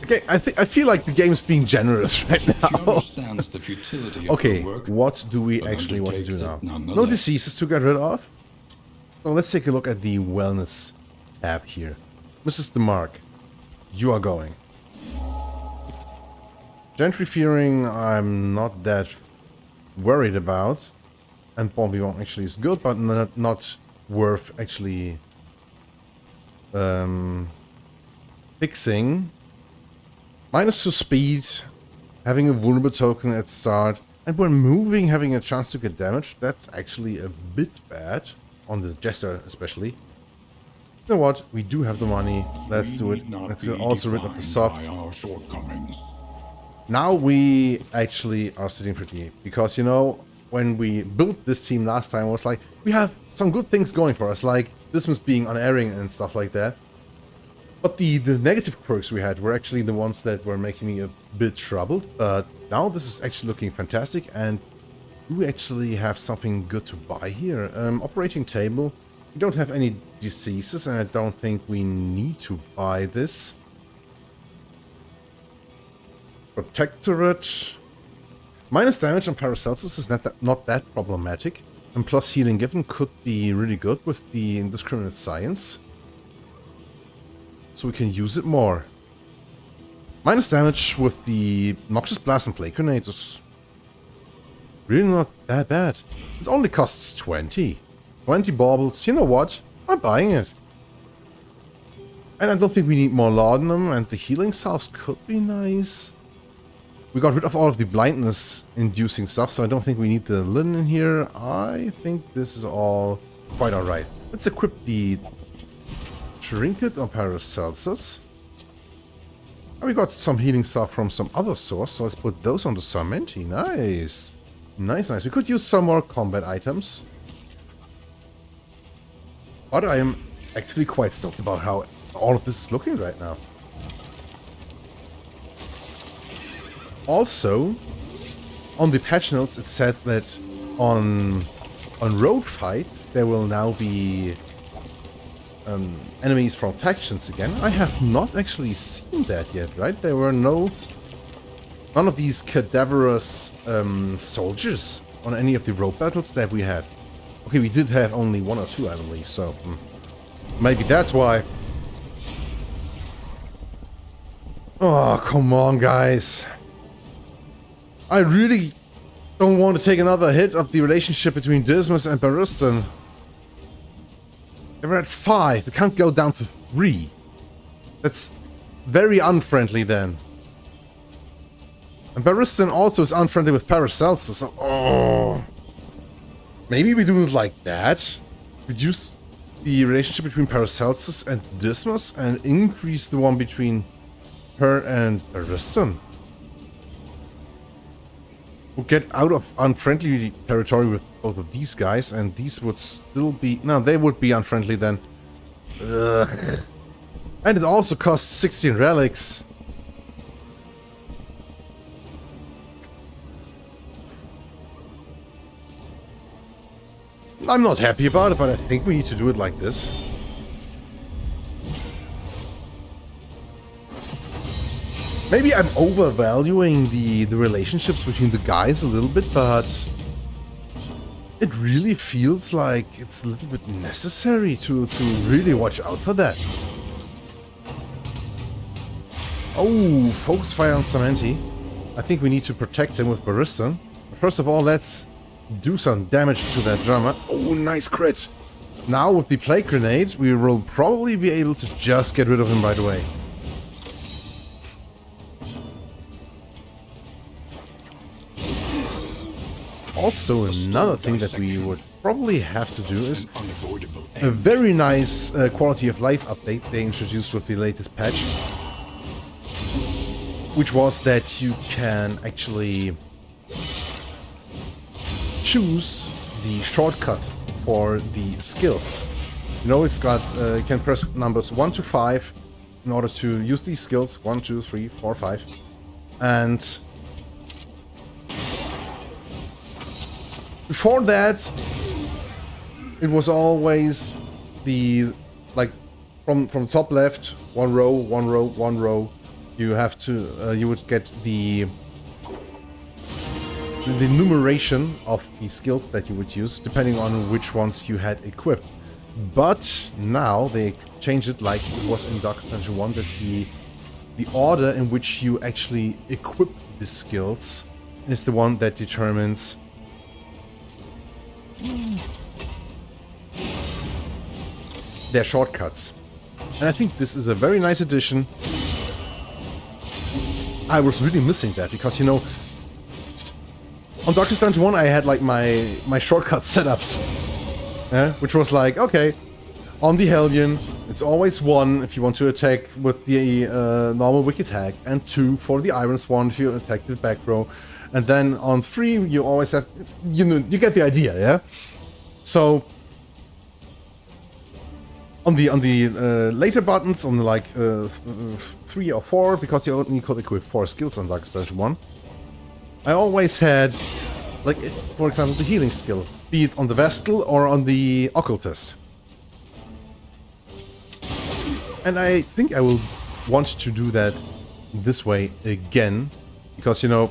Okay, I feel like the game's being generous right He now. understands the futility of Okay, her work, what do we but actually want to do undertakes now? it No nonetheless. diseases to get rid of. So let's take a look at the wellness tab here. Mrs. DeMark, you are going. Gentry Fearing, I'm not that worried about. And Bon Vivant actually is good, but not worth actually fixing. -2 speed, having a vulnerable token at start, and when moving, having a chance to get damage. That's actually a bit bad, on the Jester especially. You know what? We do have the money. Let's do it. need not Let's be get also rid of the defined soft. by our shortcomings. Now we actually are sitting pretty, because, you know, when we built this team last time, it was like, we have some good things going for us, like Dismas being unerring and stuff like that. But the negative quirks we had were actually the ones that were making me a bit troubled. But now this is actually looking fantastic, and we actually have something good to buy here. Operating table. We don't have any diseases, and I don't think we need to buy this. Protectorate. Minus damage on Paracelsus is not that problematic. And plus healing given could be really good with the indiscriminate science. So we can use it more. Minus damage with the Noxious Blast and Plague Grenades is really not that bad. It only costs 20. 20 baubles. You know what? I'm buying it. And I don't think we need more laudanum, and the healing salves could be nice. We got rid of all of the blindness-inducing stuff, so I don't think we need the linen in here. I think this is all quite alright. Let's equip the Trinket on Paracelsus. And we got some healing stuff from some other source, so let's put those on the Sarmenti. Nice! Nice, nice. We could use some more combat items. But I am actually quite stoked about how all of this is looking right now. Also, on the patch notes it said that on road fights there will now be enemies from factions again. I have not actually seen that yet, right? There were none of these cadaverous soldiers on any of the road battles that we had. Okay, we did have only 1 or 2, I believe, so maybe that's why. Oh, come on, guys. I really don't want to take another hit of the relationship between Dismas and Baristan. We're at 5. We can't go down to 3. That's very unfriendly then. And Baristan also is unfriendly with Paracelsus, so... Oh. Maybe we do it like that. Reduce the relationship between Paracelsus and Dismas and increase the one between her and Baristan. We'll get out of unfriendly territory with both of these guys, and these would still be... No, they would be unfriendly then. Ugh. And it also costs 16 relics. I'm not happy about it, but I think we need to do it like this. Maybe I'm overvaluing the relationships between the guys a little bit, but it really feels like it's a little bit necessary to really watch out for that. Oh, focus fire on Samenti. I think we need to protect him with Baristan. First of all, let's do some damage to that drummer. Oh, nice crit. Now with the Plague Grenade, we will probably be able to just get rid of him right away. Also, another thing that we would probably have to do is a very nice quality of life update they introduced with the latest patch, which was that you can actually choose the shortcut for the skills. You know, we've got, you can press numbers 1 to 5 in order to use these skills. 1, 2, 3, 4, 5. And before that, it was always the, like, from the top left, one row, one row, one row. You have to, you would get the numeration of the skills that you would use, depending on which ones you had equipped. But now they changed it like it was in Darkest Dungeon 1, that the order in which you actually equip the skills is the one that determines their shortcuts. And I think this is a very nice addition. I was really missing that because, you know, on Darkest Dungeon 1 I had like my shortcut setups, which was like, okay, on the Hellion it's always 1 if you want to attack with the normal Wicked Hack, and 2 for the Iron Swan if you attack the back row, and then on 3 you always have, you know, you get the idea, yeah? So on the later buttons, on the like 3 or 4, because you only could equip 4 skills on Darkest Dungeon 1, I always had, like, for example, the healing skill, be it on the Vestal or on the Occultist. And I think I will want to do that this way again, Because, you know,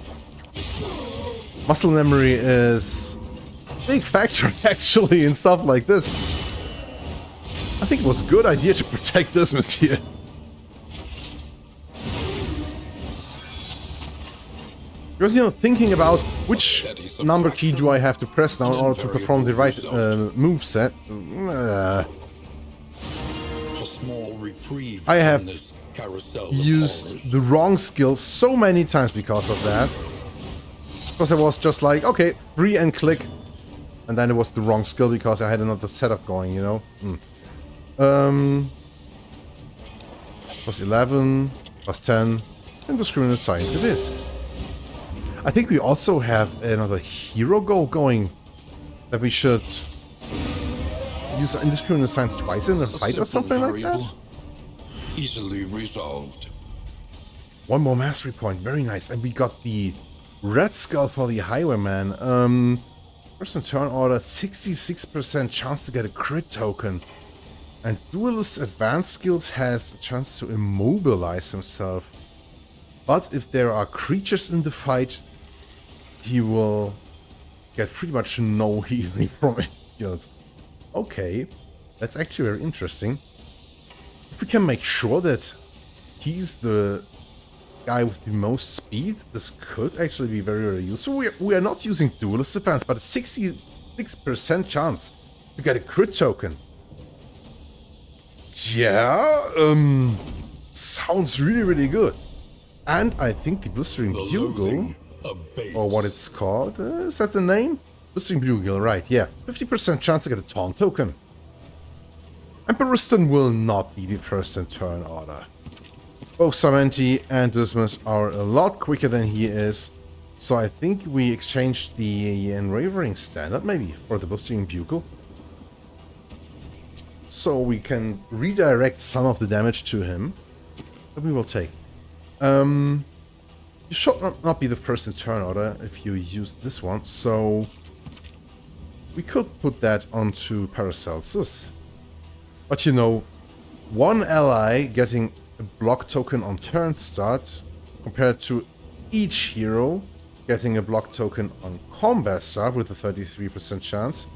muscle memory is a big factor, actually, in stuff like this. I think it was a good idea to protect this here. Because, you know, thinking about which number key do I have to press now in order to perform the right moveset. I have used the wrong skill so many times because of that. Because I was just like, okay, free and click. And then it was the wrong skill because I had another setup going, you know. Plus 11, plus 10, indiscriminate science it is. I think we also have another hero goal going that we should use indiscriminate science twice in a fight or something like that. Easily resolved. One more mastery point, very nice. And we got the red skull for the highwayman. First in turn order, 66% chance to get a crit token. And Duelist's advanced skills has a chance to immobilize himself. But if there are creatures in the fight, he will get pretty much no healing from it. Okay, that's actually very interesting. If we can make sure that he's the guy with the most speed, this could actually be very, very useful. We are not using Duelist advance, but a 66% chance to get a crit token. Yeah, sounds really, really good. And I think the Blistering Bugle, or what it's called, is that the name? Blistering Bugle, right, yeah. 50% chance to get a taunt token. Emperiston will not be the first in turn order. Both Samenti and Dismas are a lot quicker than he is, so I think we exchanged the Enravering Standard, maybe, for the Blistering Bugle. So we can redirect some of the damage to him, that we will take. You should not be the first in turn order if you use this one, so we could put that onto Paracelsus. But you know, one ally getting a block token on turn start compared to each hero getting a block token on combat start with a 33% chance.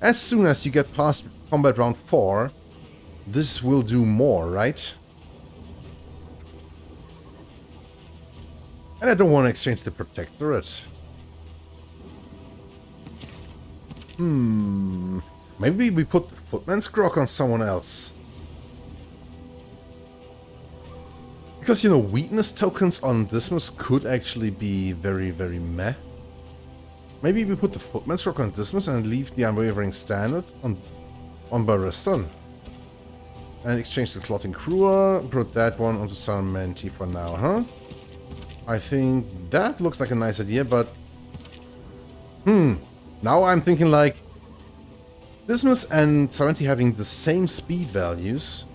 As soon as you get past combat round 4, this will do more, right? And I don't want to exchange the Protectorate. Maybe we put the Footman's Grog on someone else. Because, you know, weakness tokens on Dismas could actually be very, very meh. Maybe we put the Footman's Grog on Dismas and leave the Unwavering Standard on Bariston. And exchange the Clotting Crewer, put that one onto Sarmenti for now, huh? I think that looks like a nice idea, but... Now I'm thinking like... Dismas and Sarmenti having the same speed values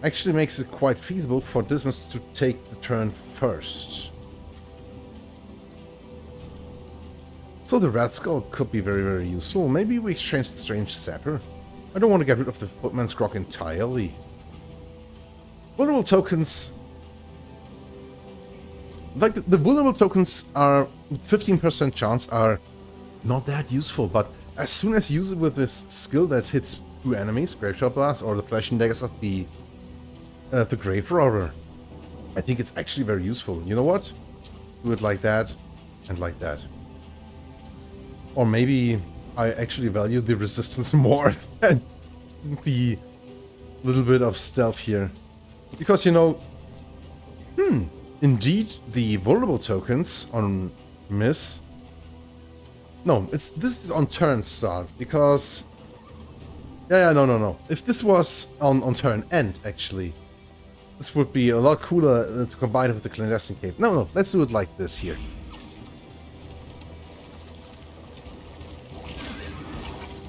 actually makes it quite feasible for Dismas to take the turn first. So the Red Skull could be very, very useful. Maybe we exchange the Strange Sapper. I don't want to get rid of the Footman's Grog entirely. Vulnerable tokens... Like, the vulnerable tokens are 15% chance are not that useful, but as soon as you use it with this skill that hits 2 enemies, Graveshell Blast or the Flashing Daggers of the Grave Robber, I think it's actually very useful. You know what? Do it like that and like that. Or maybe I actually value the resistance more than the little bit of stealth here. Because, you know, indeed, the vulnerable tokens on miss. No, this is on turn start, because... no. If this was on turn end, actually, this would be a lot cooler to combine it with the Clandestine Cape. No, let's do it like this here.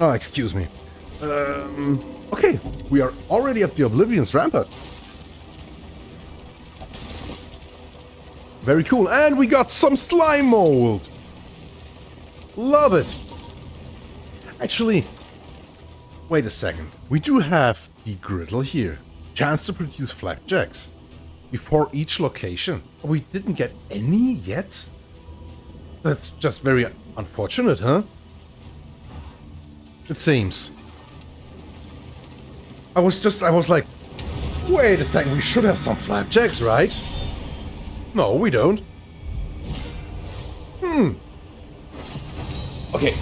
Oh, excuse me. Okay, we are already at the Oblivion's Rampart. Very cool, and we got some slime mold! Love it! Actually, wait a second. We do have the griddle here. Chance to produce flapjacks. before each location. We didn't get any yet? That's just very unfortunate, huh? It seems. I was like, wait a second, we should have some flapjacks, right? No, we don't. Okay.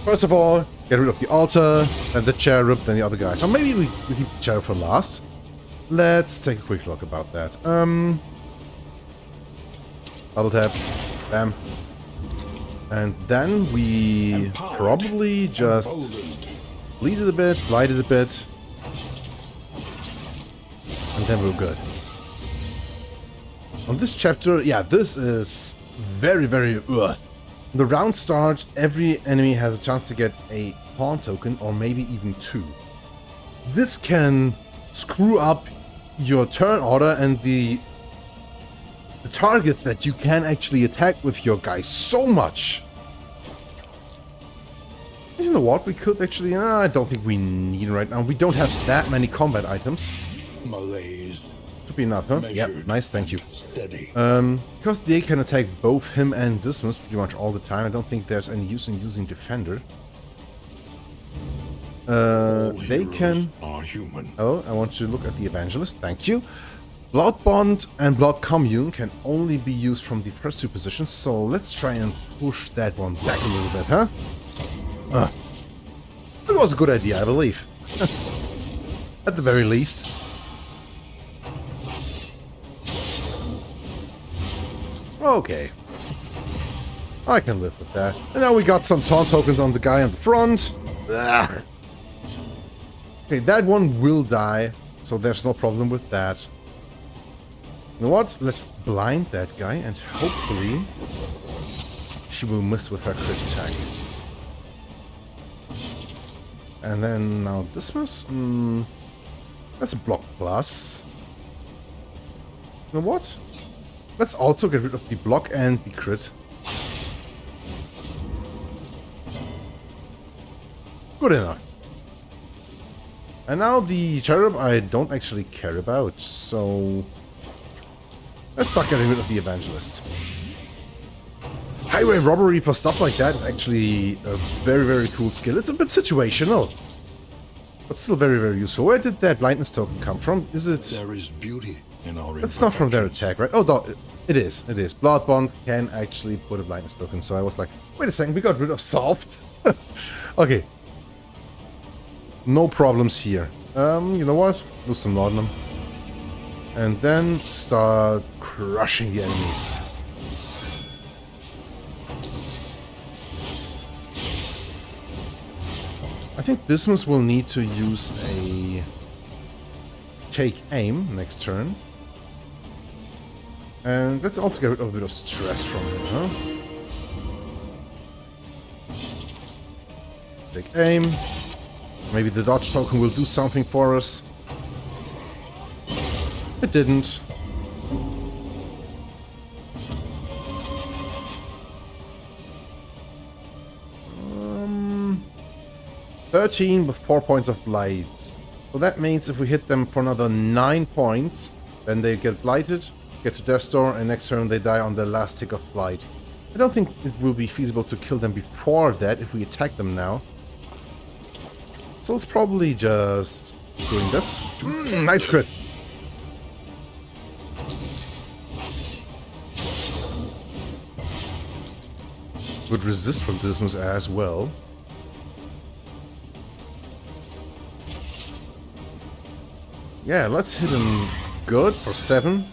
First of all, get rid of the altar, then the cherub, then the other guy. So maybe we keep the cherub for last. Let's take a quick look about that. Double tap. Bam. And then we probably just bleed it a bit, blight it a bit. And then we're good. On this chapter, yeah, this is very, very... Ugh. The round start, every enemy has a chance to get a pawn token, or maybe even 2. This can screw up your turn order and the targets that you can actually attack with your guys so much. You know what, we could actually... I don't think we need it right now. We don't have that many combat items. Malaise. Should be enough, huh? Yep, nice, thank you. Steady. Because they can attack both him and Dismas pretty much all the time. I don't think there's any use in using Defender. They can... are human. Oh, I want to look at the Evangelist, thank you. Blood Bond and Blood Commune can only be used from the first 2 positions, so let's try and push that one back a little bit, huh? That was a good idea, I believe. At the very least. Okay. I can live with that. And now we got some taunt tokens on the guy on the front. Ugh. Okay, that one will die, so there's no problem with that. You know what? Let's blind that guy, and hopefully she will miss with her crit attack. And then now Dismas? That's a block plus. You know what? Let's also get rid of the block and the crit. Good enough. And now the cherub I don't actually care about, so let's start getting rid of the evangelists. Highway robbery for stuff like that is actually a very, very cool skill. It's a bit situational, but still very, very useful. Where did that blindness token come from? Is it... There is beauty in our... It's not from their attack, right? Oh, no, it is. It is. Blood Bond can actually put a blindness token, so I was like, wait a second, we got rid of Soft. Okay. No problems here. You know what? Lose some laudanum. And then start crushing the enemies. I think Dismas will need to use a take aim next turn. And let's also get rid of a bit of stress from him, huh? Take aim. Maybe the dodge token will do something for us. It didn't. Um, 13 with 4 points of blight. So that means if we hit them for another 9 points, then they get blighted, get to Death's Door, and next turn they die on their last tick of blight. I don't think it will be feasible to kill them before that if we attack them now. So it's probably just doing this. Nice crit. Good resist from Dismas as well. Yeah, let's hit him good for 7.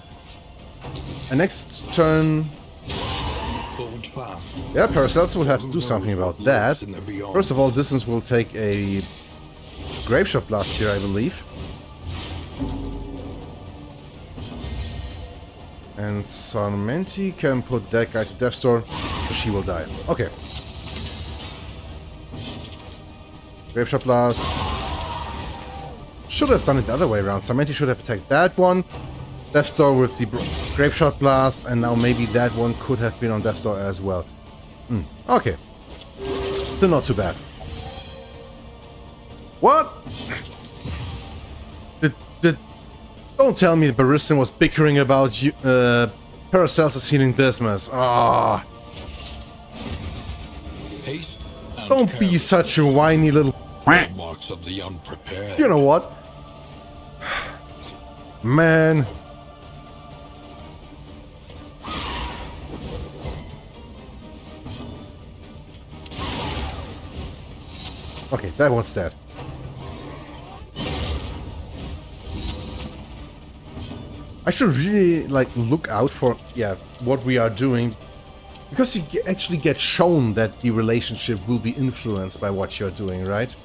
And next turn... Yeah, Paracelsus will have to do something about that. First of all, Dismas will take a Grapeshot Blast here, I believe. And Sarmenti can put that guy to Death's Door, so she will die. Okay. Grapeshot Blast. Should have done it the other way around. Sarmenti should have attacked that one. Death's Door with the Grapeshot Blast, and now maybe that one could have been on Death's Door as well. Okay. Still not too bad. What? Don't tell me Baristan was bickering about you, Paracelsus healing Dismas. Ah. Haste and Don't be carelessness such a whiny little... are marks of the unprepared. You know what? Man. Okay, that one's dead. I should really, like, look out for, yeah, what we are doing. Because you actually get shown that the relationship will be influenced by what you're doing, right?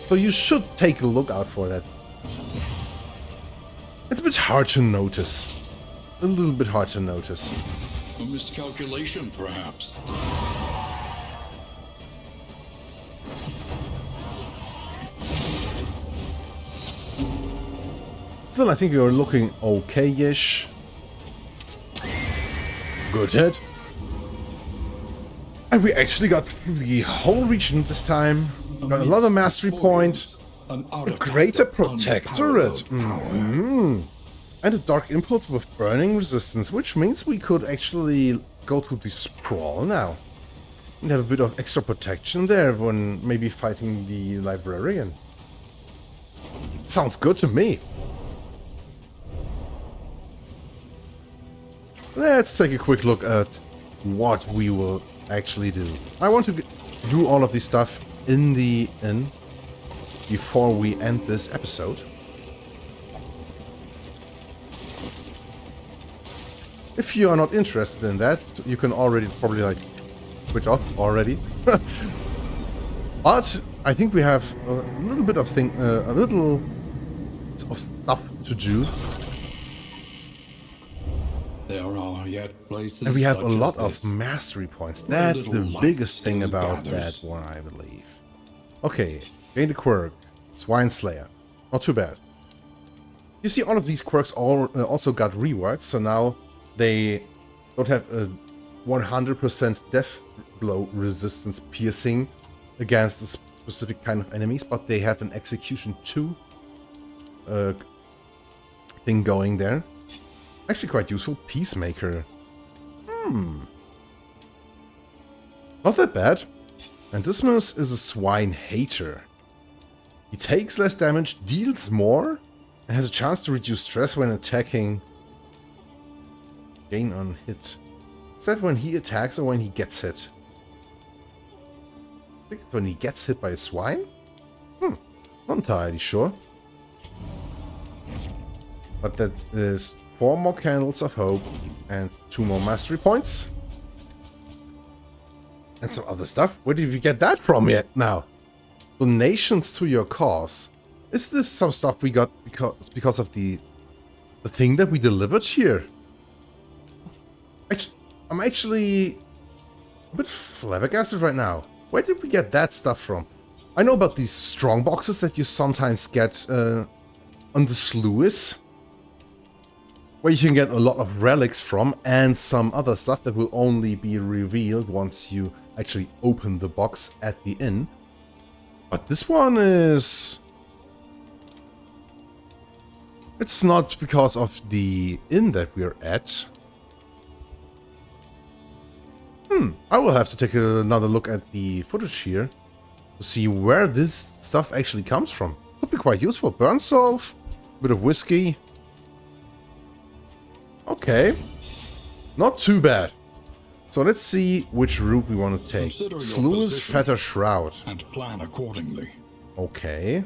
So you should take a look out for that. It's a bit hard to notice. A little bit hard to notice. A miscalculation, perhaps. Still, I think you're looking okay-ish. Good hit. And we actually got through the whole region this time. Got another mastery point. A greater protectorate. And a dark impulse with burning resistance, which means we could actually go to the sprawl now. And have a bit of extra protection there when maybe fighting the librarian. Sounds good to me. Let's take a quick look at what we will actually do. I want to do all of this stuff in the inn before we end this episode. If you are not interested in that, you can already probably like quit off already. But I think we have a little bit of a little of stuff to do. There are yet places. And we have a such lot as of this, mastery points. where That's the little light biggest thing still about gathers. that one, I believe. Okay, gain the quirk. Swine Slayer. Not too bad. You see, all of these quirks also got reworked, so now they don't have a 100% death blow resistance piercing against a specific kind of enemies, but they have an execution 2 thing going there. Actually quite useful. Peacemaker. Not that bad. And Dismas is a swine hater. He takes less damage, deals more, and has a chance to reduce stress when attacking. Gain on hit. Is that when he attacks or when he gets hit? I think it's when he gets hit by a swine? Not entirely sure. But that is 4 more Candles of Hope and 2 more Mastery Points. And some other stuff. Where did we get that from yet now? Donations to your cause. Is this some stuff we got because of the thing that we delivered here? I'm actually a bit flabbergasted right now. Where did we get that stuff from? I know about these strong boxes that you sometimes get on the sluice, where you can get a lot of relics from, and some other stuff that will only be revealed once you actually open the box at the inn. But this one is... It's not because of the inn that we're at. I will have to take another look at the footage here to see where this stuff actually comes from. Could be quite useful. Burn salve, bit of whiskey. Okay. Not too bad. So let's see which route we want to take. Consider your Sluice position. Fetter Shroud. And plan accordingly. Okay.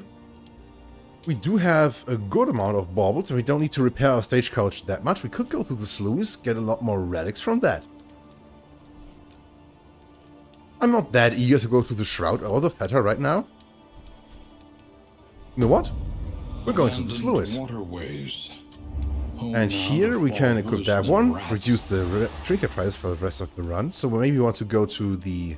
We do have a good amount of baubles, and we don't need to repair our stagecoach that much. We could go to the sluice, get a lot more relics from that. I'm not that eager to go to the Shroud or the Fetter right now. You know what? We're going to the Abandoned sluice. waterways. And here we can equip that one, reduce the trinket price for the rest of the run. So we maybe want to go to the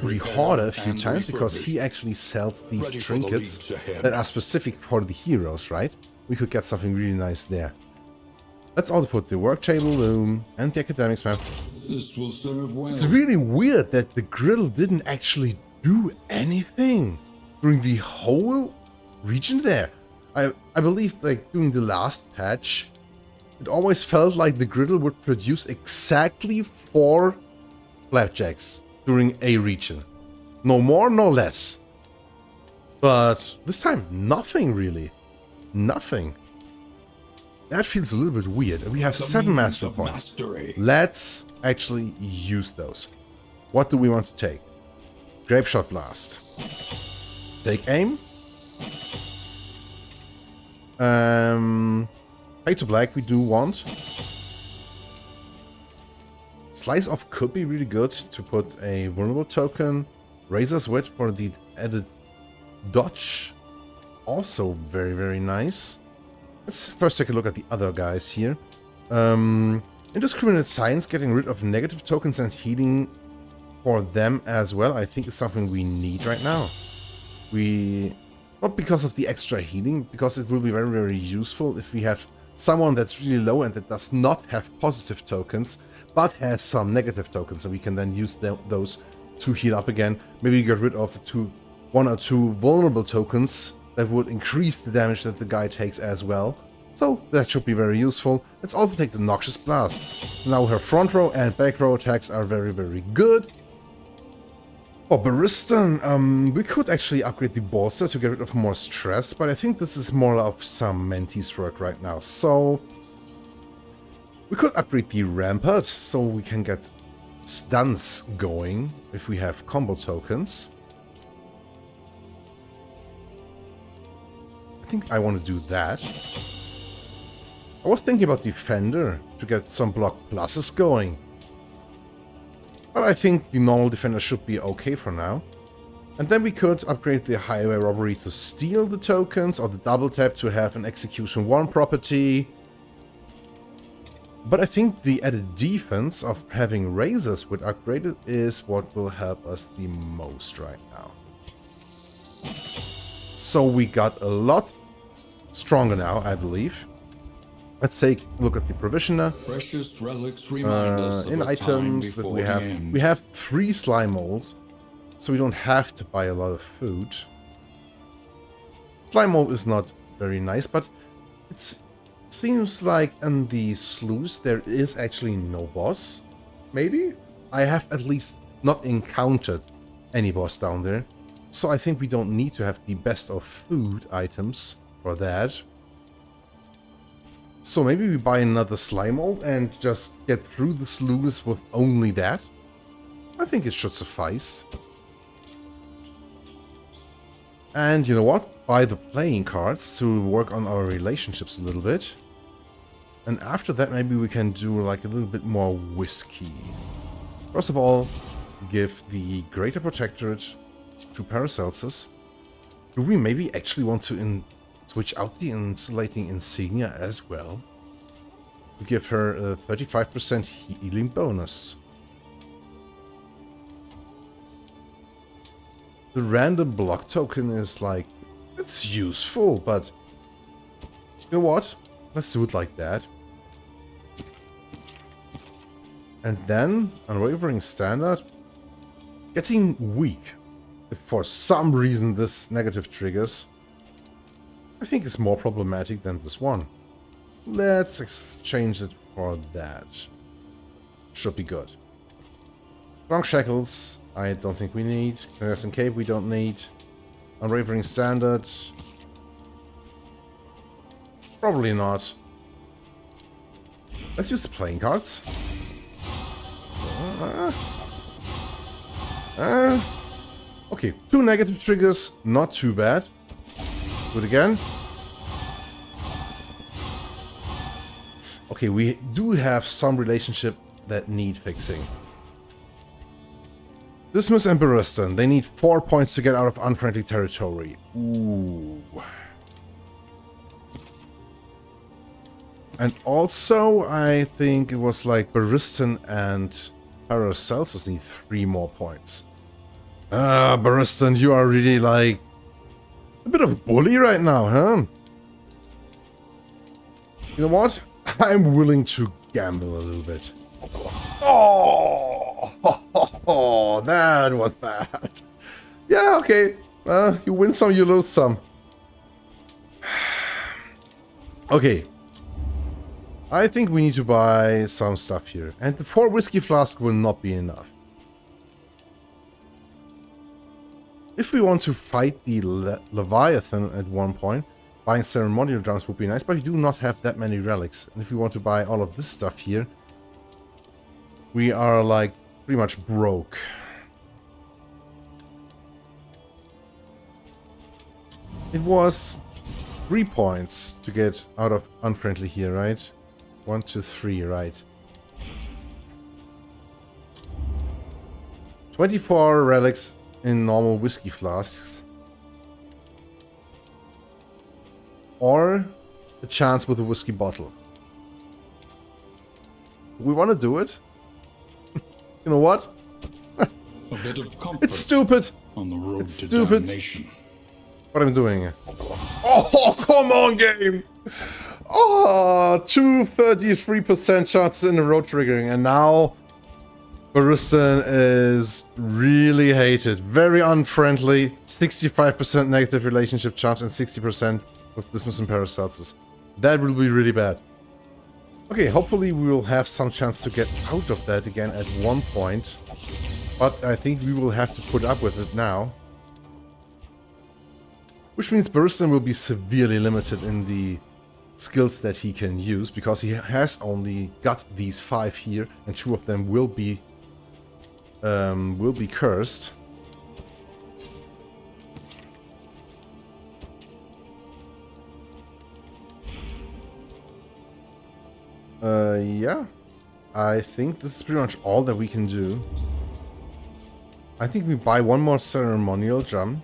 Hoarder a few times, because he actually sells these trinkets that are specific for the heroes, right? We could get something really nice there. Let's also put the work table loom and the academics map. This will serve well. It's really weird that the grill didn't actually do anything during the whole region there. I believe, like, doing the last patch, it always felt like the griddle would produce exactly 4 flapjacks during a region. No more, no less. But this time, nothing really. Nothing. That feels a little bit weird. We have 7 master points. Let's actually use those. What do we want to take? Grape Shot Blast. Take aim. Fade to Black we do want. Slice Off could be really good to put a vulnerable token. Razor's Wit for the added dodge. Also very, very nice. Let's first take a look at the other guys here. Indiscriminate Science, getting rid of negative tokens and healing for them as well, I think is something we need right now. Not because of the extra healing, because it will be very, very useful if we have someone that's really low and that does not have positive tokens, but has some negative tokens, and we can then use those to heal up again. Maybe get rid of 1 or 2 vulnerable tokens that would increase the damage that the guy takes as well. So that should be very useful. Let's also take the Noxious Blast. Now her front row and back row attacks are very, very good. For Baristan, we could actually upgrade the Bolster to get rid of more stress, but I think this is more of some Mantis work right now. So we could upgrade the Rampart so we can get stuns going if we have combo tokens. I think I want to do that. I was thinking about Defender to get some block pluses going. But I think the normal Defender should be okay for now. And then we could upgrade the Highway Robbery to steal the tokens, or the Double Tap to have an Execution 1 property. But I think the added defense of having Razors with upgraded is what will help us the most right now. So we got a lot stronger now, I believe. Let's take a look at the Provisioner. Precious relics remind us of in a items time that before we have 3 slime molds, so we don't have to buy a lot of food. Slime mold is not very nice, but it seems like in the sluice there is actually no boss. Maybe? I have at least not encountered any boss down there, so I think we don't need to have the best of food items for that. So maybe we buy another slime mold and just get through the sluice with only that. I think it should suffice. And you know what? Buy the playing cards to work on our relationships a little bit. And after that maybe we can do like a little bit more whiskey. First of all, give the Greater Protectorate to Paracelsus. Do we maybe actually want to switch out the Insulating Insignia as well? To give her a 35% healing bonus. The random block token is like, it's useful, but you know what? Let's do it like that. And then, Unwavering Standard, getting weak. If for some reason this negative triggers, I think it's more problematic than this one. Let's exchange it for that. Should be good. Strong Shackles, I don't think we need. Clandestine Cape, we don't need. Unwavering Standard, probably not. Let's use the playing cards. Okay, 2 negative triggers, not too bad. Do it again. Okay, we do have some relationship that need fixing. Dismiss and Baristan. They need 4 points to get out of unfriendly territory. Ooh. And also, I think it was like Baristan and Paracelsus need 3 more points. Baristan, you are really like a bit of a bully right now, huh? You know what? I'm willing to gamble a little bit. Oh, that was bad. Yeah, okay. You win some, you lose some. Okay. I think we need to buy some stuff here. And the 4 whiskey flasks will not be enough. If we want to fight the Leviathan at one point, buying ceremonial drums would be nice, but we do not have that many relics. And if we want to buy all of this stuff here, we are like pretty much broke. It was 3 points to get out of unfriendly here, right? 1, 2, 3, right. 24 relics in normal whiskey flasks. Or a chance with a whiskey bottle. We want to do it? You know what? A bit of comfort It's stupid! on the road It's to stupid. damnation. What I'm doing. Oh, come on, game! Oh, 233% chances in a road triggering, and now Baristan is really hated. Very unfriendly, 65% negative relationship chance and 60% with Dismiss and Paracelsus. That will be really bad. Okay, hopefully we will have some chance to get out of that again at one point. But I think we will have to put up with it now. Which means Baristan will be severely limited in the skills that he can use, because he has only got these 5 here, and 2 of them will be cursed. Yeah. I think this is pretty much all that we can do. I think we buy 1 more ceremonial drum.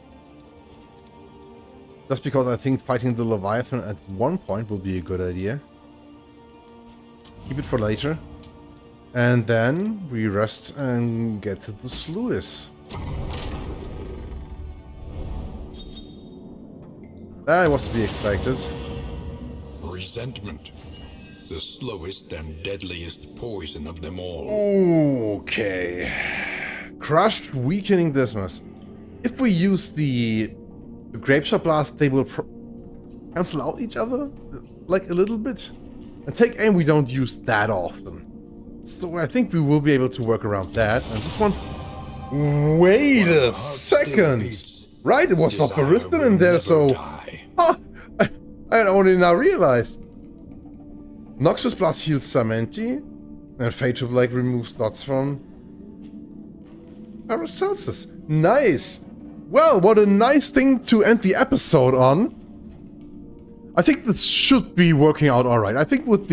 Just because I think fighting the Leviathan at one point will be a good idea. Keep it for later. And then we rest and get to the sluice. That was to be expected. Resentment. The slowest and deadliest poison of them all. Okay. Crushed, weakening Dismas. If we use the Grapeshot Blast, they will cancel out each other, like a little bit. And take aim we don't use that often. So I think we will be able to work around that. And this one... Wait a second! Right, it was not Baristan in there, so... Huh, I only now realized. Noxious Blast heals Samenti, and Fatal Blade removes dots from Paracelsus. Nice! Well, what a nice thing to end the episode on. I think this should be working out alright. I think with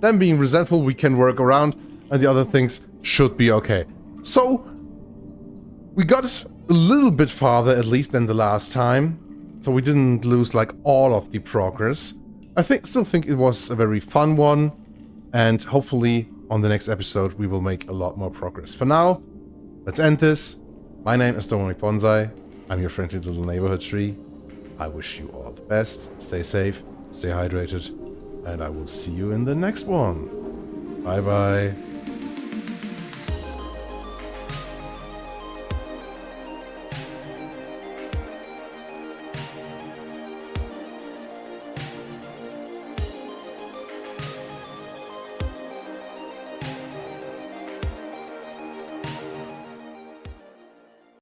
them being resentful we can work around, and the other things should be okay. So, we got a little bit farther at least than the last time. So we didn't lose like all of the progress. I still think it was a very fun one, and hopefully on the next episode we will make a lot more progress. For now, let's end this. My name is Dominic Bonsai. I'm your friendly little neighborhood tree. I wish you all the best. Stay safe, stay hydrated, and I will see you in the next one. Bye bye.